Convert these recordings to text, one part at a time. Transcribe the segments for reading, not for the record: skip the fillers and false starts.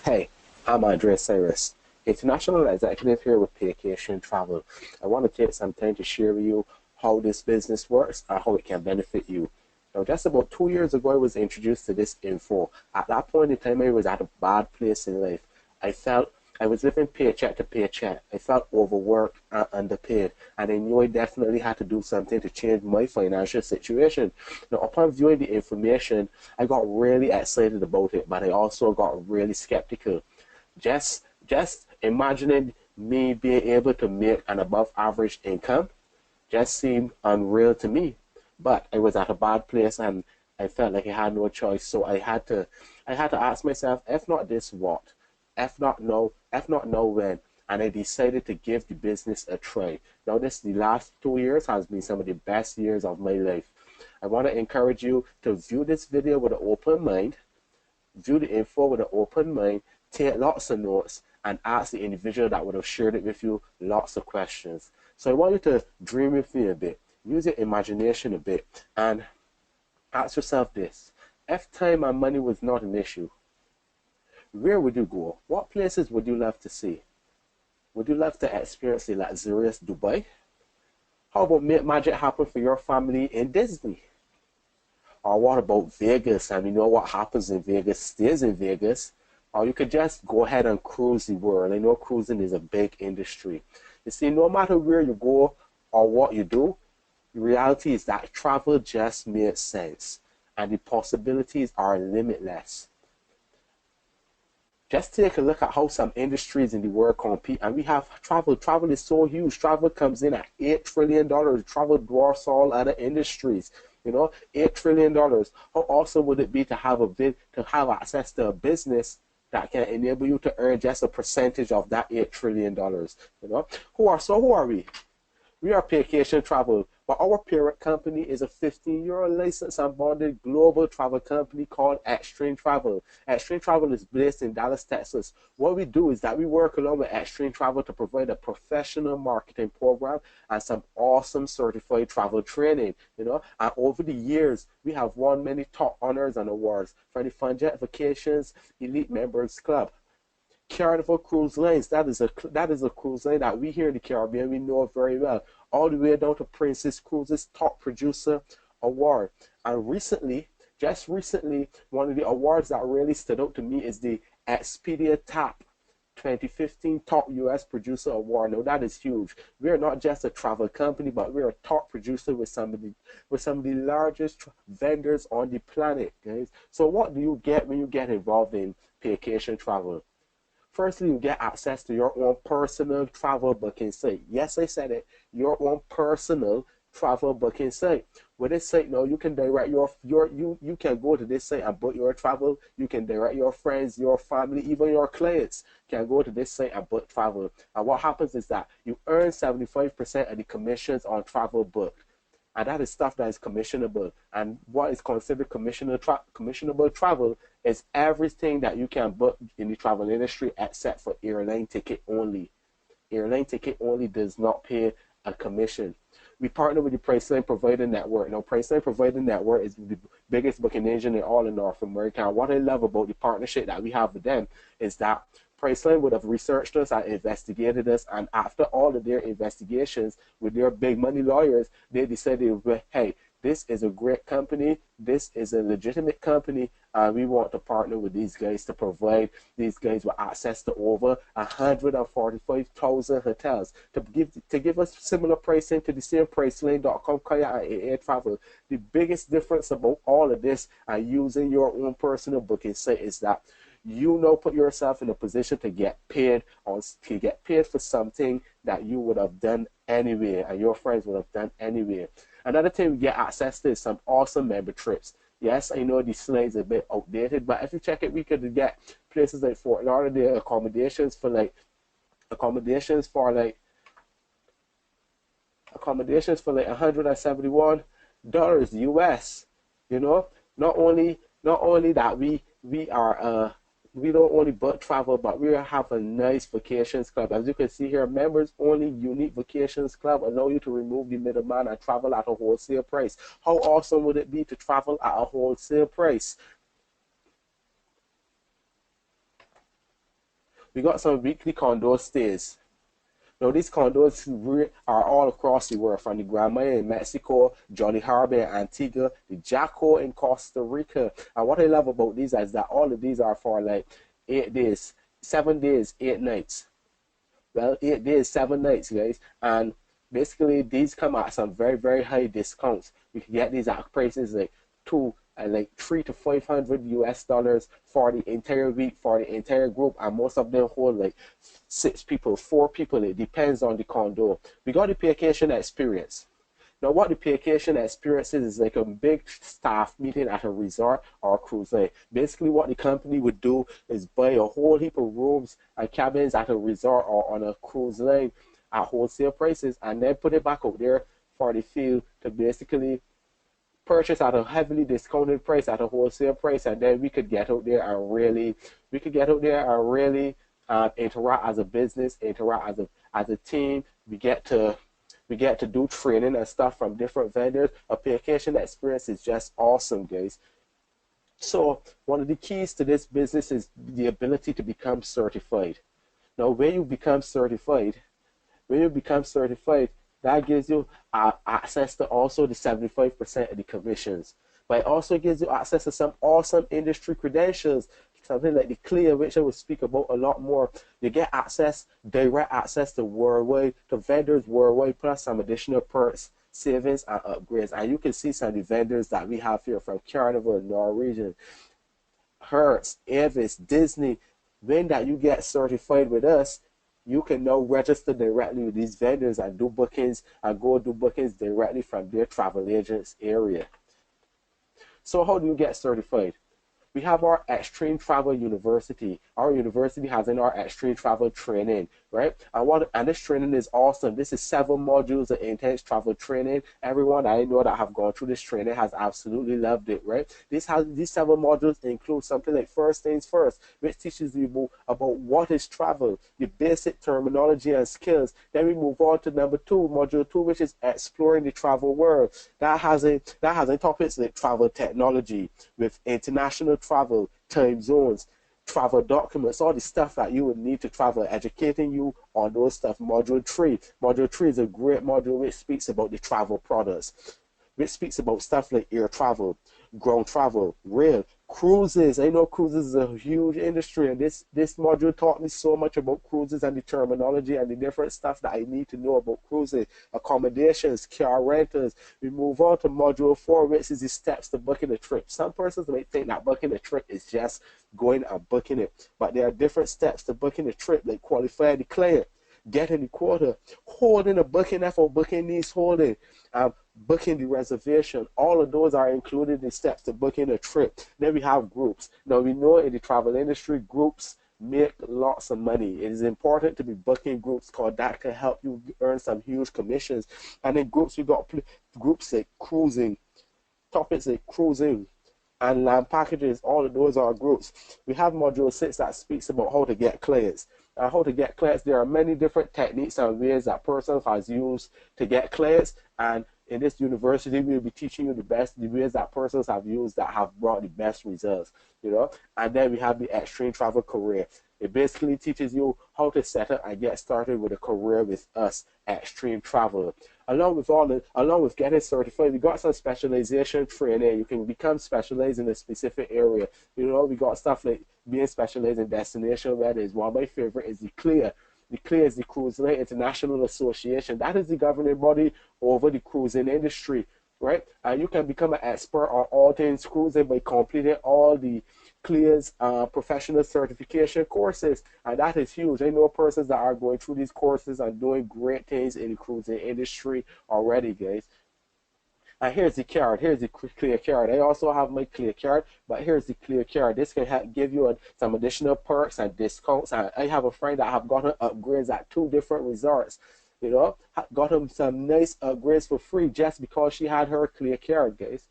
Hey, I'm Andre Cyrus, International Executive here with Paycation Travel. I want to take some time to share with you how this business works and how it can benefit you. Now, just about 2 years ago, I was introduced to this info. At that point in time, I was at a bad place in life. I felt I was living paycheck to paycheck. I felt overworked and underpaid, and I knew I definitely had to do something to change my financial situation. Now, upon viewing the information, I got really excited about it, but I also got really skeptical. Just imagining me being able to make an above average income just seemed unreal to me. But I was at a bad place and I felt like I had no choice. So I had to ask myself, if not this, what? If not now when? And I decided to give the business a try. Now the last 2 years has been some of the best years of my life. I want to encourage you to view this video with an open mind, view the info with an open mind, take lots of notes, and ask the individual that would have shared it with you lots of questions. So I want you to dream with me a bit, use your imagination a bit, and ask yourself this. If time and money was not an issue, where would you go? What places would you love to see? Would you love to experience the luxurious Dubai? How about make magic happen for your family in Disney? Or what about Vegas? And you know what happens in Vegas stays in Vegas. Or you could just go ahead and cruise the world. I know cruising is a big industry. You see, no matter where you go or what you do, the reality is that travel just makes sense. And the possibilities are limitless. Just take a look at how some industries in the world compete, and we have travel. Travel is so huge. Travel comes in at $8 trillion. Travel dwarfs all other industries. $8 trillion. How awesome would it be to have access to a business that can enable you to earn just a percentage of that $8 trillion? Who are we? We are Paycation Travel, but our parent company is a 15-year licensed and bonded global travel company called Extreme Travel. Extreme Travel is based in Dallas, Texas. What we do is that we work along with Extreme Travel to provide a professional marketing program and some awesome certified travel training. And over the years, we have won many top honors and awards for the Funjet Vacations Elite Members Club. Carnival Cruise Lines, that is a cruise line that we here in the Caribbean we know very well, all the way down to Princess Cruises Top Producer Award. And just recently, one of the awards that really stood out to me is the Expedia Top 2015 Top US Producer Award. Now that is huge. We are not just a travel company, but we are a top producer with some of the largest vendors on the planet, guys. So what do you get when you get involved in Paycation Travel? Firstly, you get access to your own personal travel booking site. Yes, I said it. Your own personal travel booking site. With this site now, you can direct you can go to this site and book your travel. You can direct your friends, your family, even your clients can go to this site and book travel. And what happens is that you earn 75% of the commissions on travel booked. And that is stuff that is commissionable. And what is considered commissionable travel is everything that you can book in the travel industry except for airline ticket only. Airline ticket only does not pay a commission. We partner with the Priceline Provider Network. Now, Priceline Provider Network is the biggest booking engine in all of North America. And what I love about the partnership that we have with them is that Priceline would have researched us and investigated us, and after all of their investigations with their big money lawyers, they decided, hey, this is a great company, this is a legitimate company, and we want to partner with these guys to provide these guys with access to over 145,000 hotels to give us similar pricing to the same Priceline.com, Kayak, and AA Travel. The biggest difference about all of this and using your own personal booking site is that you now put yourself in a position to get paid for something that you would have done anyway and your friends would have done anyway. Another thing we get access to is some awesome member trips. Yes, I know the slide's a bit outdated, but if you check it, we could get places like Fort Lauderdale, accommodations for like $171 US. Not only that we don't only book travel, but we have a nice vacations club. As you can see here, members only unique vacations club allow you to remove the middleman and travel at a wholesale price. How awesome would it be to travel at a wholesale price? We got some weekly condo stays. Now, these condos are all across the world, from the Grand Maya in Mexico, Jolly Harbor in Antigua, the Jaco in Costa Rica. And what I love about these is that all of these are for like 8 days, 7 days, 8 nights. Well, 8 days, 7 nights, guys. And basically, these come at some very, very high discounts. You can get these at prices like like 300 to 500 US dollars for the entire week, for the entire group, and most of them hold like 6 people, 4 people. It depends on the condo. We got the Paycation experience. Now, what the Paycation experience is like a big staff meeting at a resort or cruise line. Basically, what the company would do is buy a whole heap of rooms and cabins at a resort or on a cruise line at wholesale prices, and then put it back out there for the field to basically purchase at a heavily discounted price at a wholesale price, and then we could get out there and really interact as a business, interact as a team. We get to do training and stuff from different vendors. A Paycation experience is just awesome, guys. So one of the keys to this business is the ability to become certified. Now, when you become certified, that gives you access to also the 75% of the commissions. But it also gives you access to some awesome industry credentials, something like the clear, which I will speak about a lot more. You get direct access to vendors worldwide, plus some additional perks, savings, and upgrades. And you can see some of the vendors that we have here, from Carnival, Norwegian, Hertz, Avis, Disney. When that you get certified with us, you can now register directly with these vendors and do bookings and go do bookings directly from their travel agents area. So how do you get certified? We have our Extreme Travel University. Our university has in our Extreme Travel training, right? And this training is awesome. This is 7 modules of intense travel training. Everyone I know that have gone through this training has absolutely loved it, right? These 7 modules include something like First Things First, which teaches you about what is travel, the basic terminology and skills. Then we move on to module 2, which is exploring the travel world. That has topics like travel technology, with international travel, time zones, travel documents, all the stuff that you would need to travel, educating you on those stuff. Module 3 is a great module which speaks about the travel products, which speaks about stuff like air travel, ground travel, rail, cruises. I know cruises is a huge industry, and this module taught me so much about cruises and the terminology and the different stuff that I need to know about cruises, accommodations, car rentals. We move on to module 4, which is the steps to booking a trip. Some persons might think that booking a trip is just going and booking it, but there are different steps to booking a trip, like qualifying the client, getting the quota, holding a booking effort, booking needs holding, booking the reservation. All of those are included in steps to booking a trip. Then we have groups. Now, we know in the travel industry, groups make lots of money. It is important to be booking groups, because that can help you earn some huge commissions. And in groups, we got groups like cruising, topics like cruising and land packages. All of those are groups. We have module 6 that speaks about how to get clients. How to get clients. There are many different techniques and ways that persons has used to get clients, and in this university, we'll be teaching you the ways that persons have used that have brought the best results, And then we have the Extreme Travel Career. It basically teaches you how to set up and get started with a career with us, Extreme Travel. Along with getting certified, we got some specialization training. You can become specialized in a specific area. We got stuff like being specialized in destination weddings. One of my favorite is the CLIA. The CLIA is the Cruise Line International Association. That is the governing body over the cruising industry, right? And you can become an expert on all things cruising by completing all the CLIA's professional certification courses, and that is huge. I know persons that are going through these courses and doing great things in the cruising industry already, guys. And here's the card. Here's the clear card. I also have my clear card, but here's the clear card. This can help give you some additional perks and discounts. And I have a friend that have gotten upgrades at 2 different resorts. Got him some nice upgrades for free just because she had her clear card, guys.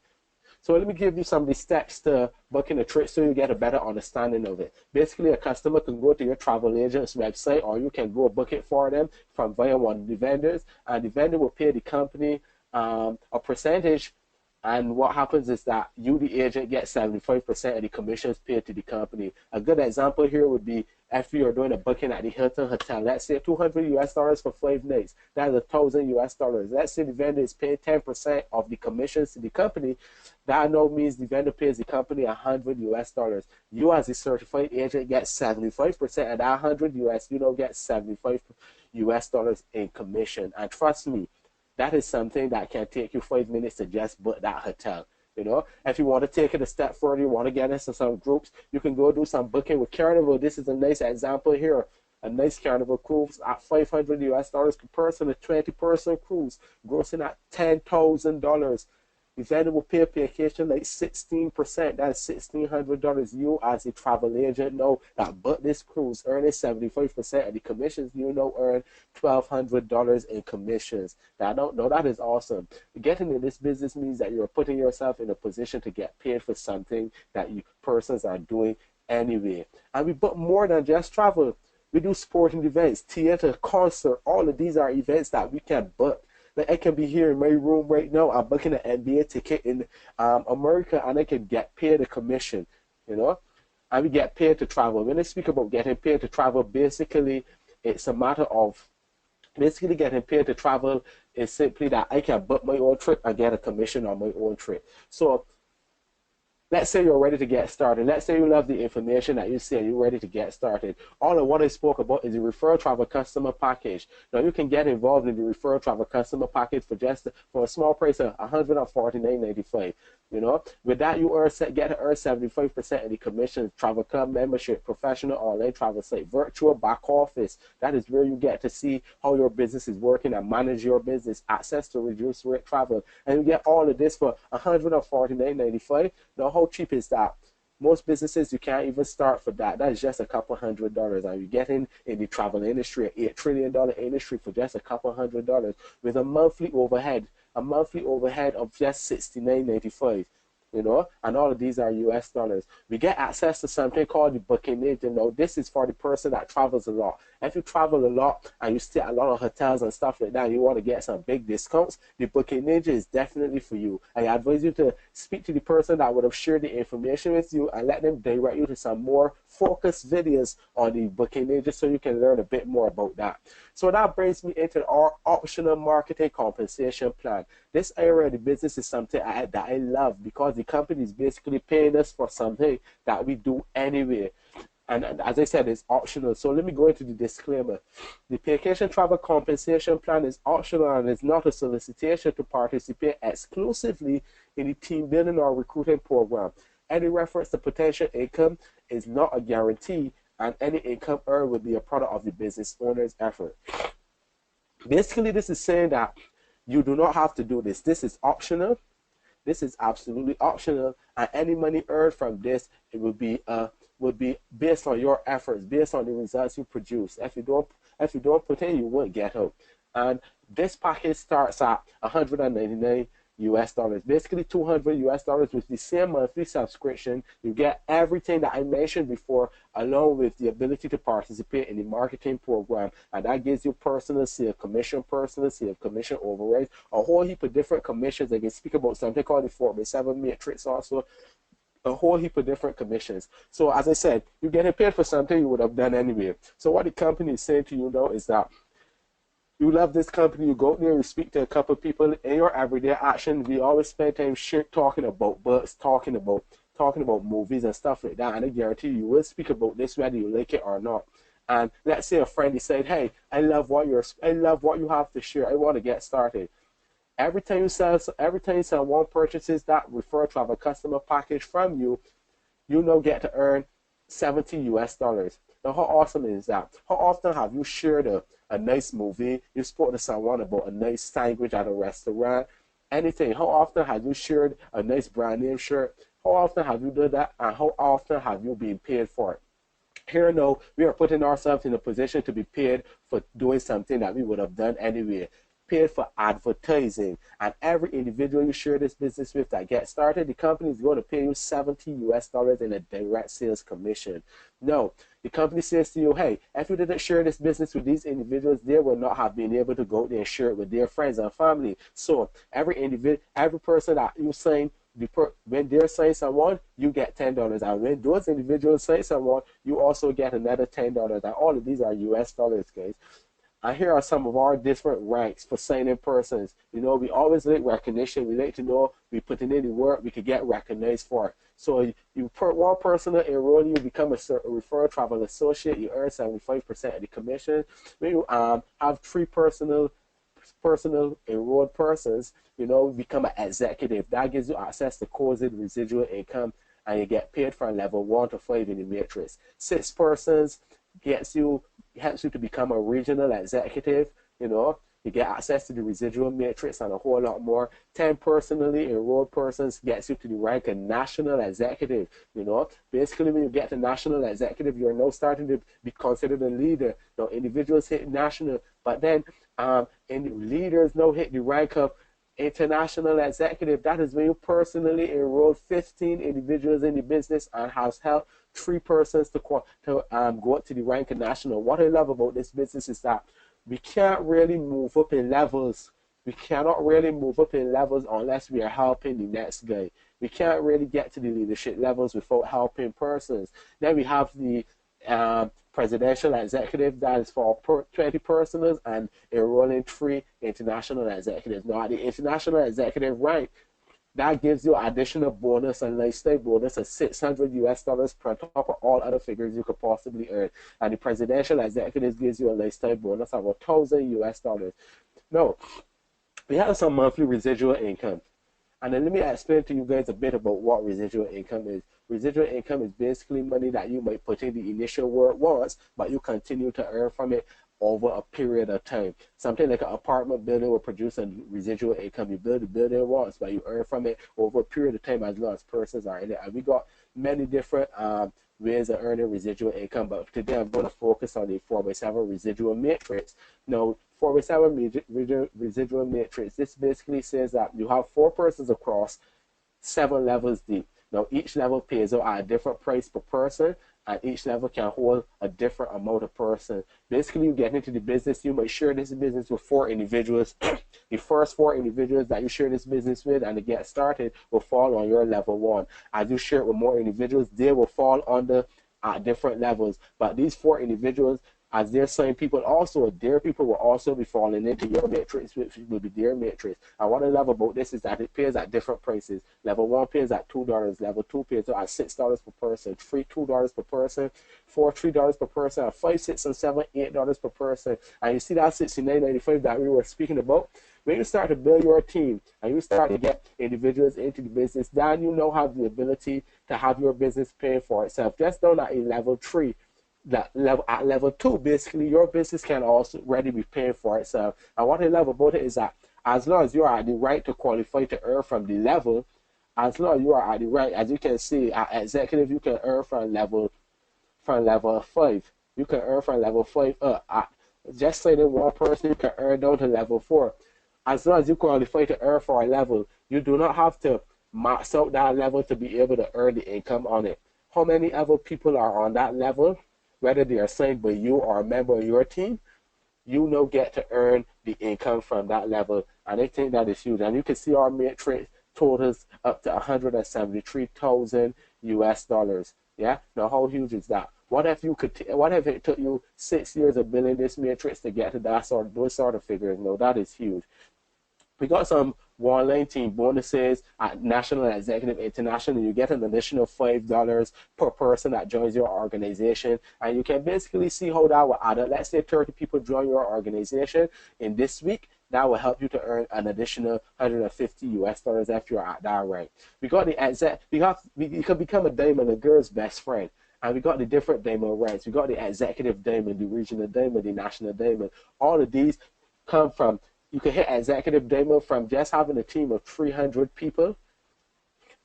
So let me give you some of the steps to booking a trip so you get a better understanding of it. Basically, a customer can go to your travel agent's website, or you can go book it for them via one of the vendors, and the vendor will pay the company a percentage And what happens is that you, the agent, get 75% of the commissions paid to the company. A good example here would be if you're doing a booking at the Hilton Hotel. Let's say $200 for 5 nights. That is $1,000. Let's say the vendor is paying 10% of the commissions to the company. That now means the vendor pays the company $100. You, as a certified agent, get 75% of that $100. You don't get $75 in commission. And trust me, that is something that can take you 5 minutes to just book that hotel. If you want to take it a step further, you want to get into some groups, you can go do some booking with Carnival. This is a nice example here. A nice Carnival cruise at $500 per person, a 20-person cruise, grossing at $10,000. The vendor will pay Paycation like 16%. That's $1,600. You, as a travel agent, know that but this cruise earning 75% of the commissions. You earn $1,200 in commissions. That is awesome. Getting in this business means that you're putting yourself in a position to get paid for something that you persons are doing anyway. And we book more than just travel. We do sporting events, theater, concert. All of these are events that we can book. Like, I can be here in my room right now. I'm booking an NBA ticket in America, and I can get paid a commission, and we get paid to travel. When I speak about getting paid to travel, basically, it's a matter of getting paid to travel is simply that I can book my own trip and get a commission on my own trip. So let's say you're ready to get started. Let's say you love the information that you see and you're ready to get started. All of what I spoke about is the referral travel customer package. Now, you can get involved in the referral travel customer package for a small price of $149.95. With that, you get to earn 75% of the commission. Travel club membership, professional online travel site, virtual back office. That is where you get to see how your business is working and manage your business. Access to reduced rate travel, and you get all of this for $149.95. Now, how cheap is that? Most businesses, you can't even start for that. That is just a couple $100. And you get in the travel industry, an $8 trillion industry, for just a couple $100 with a monthly overhead of just $69.95. And all of these are US dollars. We get access to something called the booking agent. Now, this is for the person that travels a lot. If you travel a lot and you stay at a lot of hotels and stuff like that, and you want to get some big discounts, the booking agent is definitely for you. I advise you to speak to the person that would have shared the information with you and let them direct you to some more focused videos on the booking agent so you can learn a bit more about that. So that brings me into our optional marketing compensation plan. This area of the business is something that I love, because the company is basically paying us for something that we do anyway. And as I said, it's optional. So let me go into the disclaimer. The Paycation Travel Compensation Plan is optional and is not a solicitation to participate exclusively in the team building or recruiting program. Any reference to potential income is not a guarantee, and any income earned will be a product of the business owner's effort. Basically, this is saying that you do not have to do this. This is optional. This is absolutely optional, and any money earned from this, it will be based on your efforts, based on the results you produce. If you don't put in, you won't get out. And this package starts at $199 US, basically $200 US with the same monthly subscription. You get everything that I mentioned before, along with the ability to participate in the marketing program, and that gives you personal sales commission, overrides, a whole heap of different commissions. I can speak about something called the 4x7 matrix also. A whole heap of different commissions. So as I said, you're getting paid for something you would have done anyway. So what the company is saying to you now is that you love this company, you go out there, you speak to a couple of people in your everyday action. We always spend time talking about books, talking about movies and stuff like that. And I guarantee you will speak about this whether you like it or not. And let's say a friend decided, hey, I love what you have to share. I want to get started. Every time you sell one purchases that refer travel customer package from you, you now get to earn $70 US. Now, how awesome is that? How often have you shared a nice movie? You spoke to someone about a nice sandwich at a restaurant? Anything. How often have you shared a nice brand name shirt? How often have you done that? And how often have you been paid for it? Here now, we are putting ourselves in a position to be paid for doing something that we would have done anyway. paid for advertising. And every individual you share this business with that gets started, the company is going to pay you $70 in a direct sales commission. No, the company says to you, hey, if you didn't share this business with these individuals, they will not have been able to go there and share it with their friends and family. So every person that you sign, when they're saying someone, you get $10, and when those individuals say someone, you also get another $10, and all of these are US dollars, guys. And here are some of our different ranks for signing persons. You know, we always like recognition. We like to know we put in the work, we could get recognized for it. So you put one person to enroll, you become a referral travel associate, you earn 75% of the commission. When you have 3 personal enrolled persons, you know, become an executive. That gives you access to closed residual income, and you get paid from level 1 to 5 in the matrix. 6 persons helps you to become a regional executive. You know, you get access to the residual matrix and a whole lot more. 10 personally enrolled persons gets you to the rank of national executive. You know, basically when you get to national executive, you're now starting to be considered a leader. Now individuals hit national, but then leaders now hit the rank of international executive. That is when you personally enroll 15 individuals in the business and has helped 3 persons to go up to the rank of national. What I love about this business is that we can't really move up in levels. We cannot really move up in levels unless we are helping the next guy. We can't really get to the leadership levels without helping persons. Then we have the presidential executive, that is for 20 persons and enrolling 3 international executives. Now at the international executive rank, that gives you additional bonus and lifestyle bonus of $600 per top of all other figures you could possibly earn. And the presidential executive gives you a lifestyle bonus of $1,000. Now, we have some monthly residual income. And then let me explain to you guys a bit about what residual income is. Residual income is basically money that you might put in the initial work once, but you continue to earn from it over a period of time. Something like an apartment building will produce a residual income. You build the building once, but you earn from it over a period of time as long as persons are in it. And we got many different ways of earning residual income, but today I'm going to focus on the 4x7 residual matrix. Now, 4x7 residual matrix, this basically says that you have 4 persons across 7 levels deep. Now, each level pays out at a different price per person, and each level can hold a different amount of person. Basically, you get into the business, you might share this business with 4 individuals. The first 4 individuals that you share this business with and to get started will fall on your level 1. As you share it with more individuals, they will fall under at different levels. But these 4 individuals, as they're saying, people also, their people will also be falling into your matrix, which will be their matrix. And what I love about this is that it pays at different prices. Level 1 pays at $2, level 2 pays at $6 per person, 3 $2 per person, 4 $3 per person, and 5, 6, and 7 $8 per person. And you see that $69.95 that we were speaking about. When you start to build your team and you start to get individuals into the business, then you now have the ability to have your business pay for itself. Just down at a level 3. At level 2, basically, your business can also already be paying for itself. And what I love about it is that as long as you are at the right to qualify to earn from the level, as long as you are at the right, as you can see, at executive, you can earn from level 5. You can earn from level 5 up. Just signing one person, you can earn down to level 4. As long as you qualify to earn for a level, you do not have to max out that level to be able to earn the income on it. How many other people are on that level? Whether they are signed by you or a member of your team, you now get to earn the income from that level. And I think that is huge. And you can see our matrix totals up to $173,000. Yeah. Now, how huge is that? What if it took you 6 years of building this matrix to get to those sort of figures? No, that is huge. We got some one-line team bonuses at National Executive International. You get an additional $5 per person that joins your organization, and you can basically see how that will add up. Let's say 30 people join your organization in this week. That will help you to earn an additional $150 if you're at that rank. We got the you can become a diamond, a girl's best friend. And we got the different diamond ranks. We got the executive diamond, the regional diamond, the national diamond. All of these come from, you can hit executive diamond from just having a team of 300 people.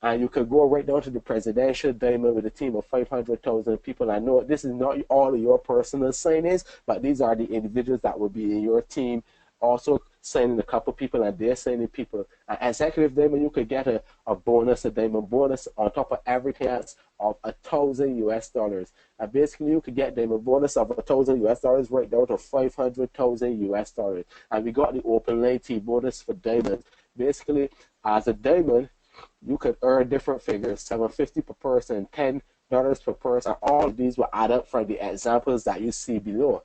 And you could go right down to the presidential diamond with a team of 500,000 people. I know this is not all of your personal signings, but these are the individuals that will be in your team. Also, signing a couple people and they're signing people. An executive diamond, you could get a bonus, a diamond bonus on top of everything else of $1,000 US. And basically you could get diamond bonus of $1,000 US right down to $500,000 US. And we got the open lane T bonus for diamonds. Basically, as a diamond, you could earn different figures, $750 per person, $10 per person. All of these will add up from the examples that you see below.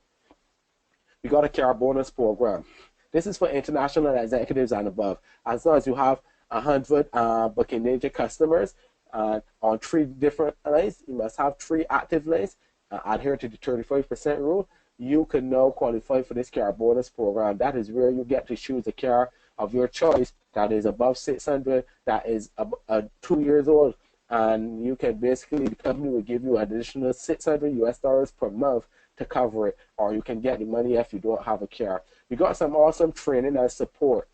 We got a car bonus program. This is for international executives and above. As long as you have 100 booking agent customers on 3 different lanes, you must have 3 active lanes, adhere to the 35% rule, you can now qualify for this car bonus program. That is where you get to choose a car of your choice that is above 600, that is 2 years old, and you can basically, the company will give you additional $600 per month to cover it, or you can get the money if you don't have a car. We got some awesome training and support,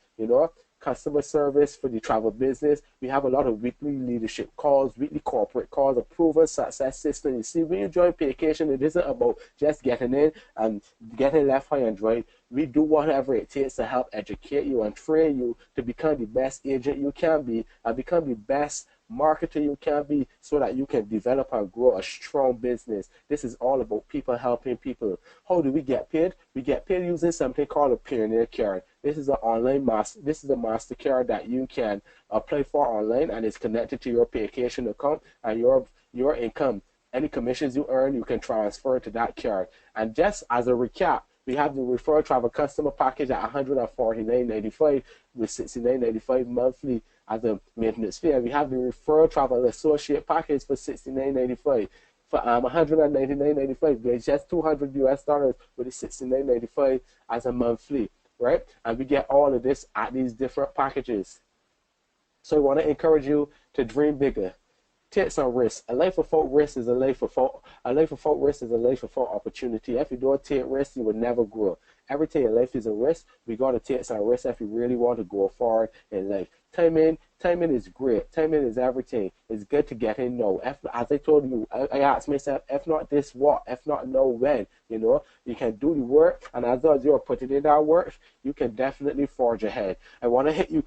customer service for the travel business. We have a lot of weekly leadership calls, weekly corporate calls, a proven success system. You see, when you join Paycation, it isn't about just getting in and getting left high and dry. We do whatever it takes to help educate you and train you to become the best agent you can be and become the best marketer you can be, so that you can develop and grow a strong business. This is all about people helping people. How do we get paid? We get paid using something called a Pioneer card. This is an online this is a MasterCard that you can apply for online, and it's connected to your Paycation account, and your income, any commissions you earn, you can transfer to that card. And just as a recap, we have the referral travel customer package at $149.95 with $69.95 monthly as a maintenance fee. And we have the referral travel associate package for $69.95. For $199.95, there's just $200 with the $69.95 as a monthly, right? And we get all of this at these different packages. So I want to encourage you to dream bigger. Take some risks. A life without risk is a life without opportunity. If you don't take risks, you will never grow. Everything in life is a risk. We got to take some risks if you really want to go forward in life. Timing is great. Timing is everything. It's good to get in now. As I told you, I asked myself, if not this, what? If not now, when? You can do the work, and as long as you're putting in that work, you can definitely forge ahead. I want to let you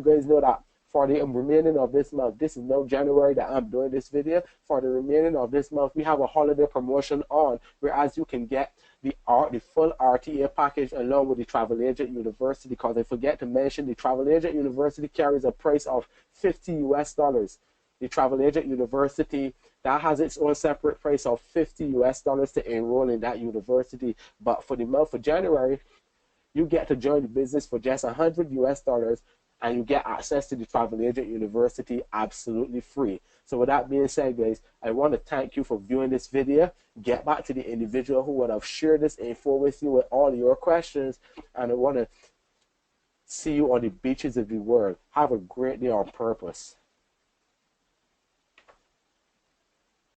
guys know that for the remaining of this month, this is now January that I'm doing this video. For the remaining of this month, we have a holiday promotion on, whereas you can get the full RTA package along with the Travel Agent University, because I forget to mention the Travel Agent University carries a price of $50 US. The Travel Agent University, that has its own separate price of $50 US to enroll in that university. But for the month of January, you get to join the business for just $100 US, and you get access to the Travel Agent University absolutely free. So with that being said, guys, I want to thank you for viewing this video. Get back to the individual who would have shared this info with you with all your questions, and I want to see you on the beaches of the world. Have a great day on purpose.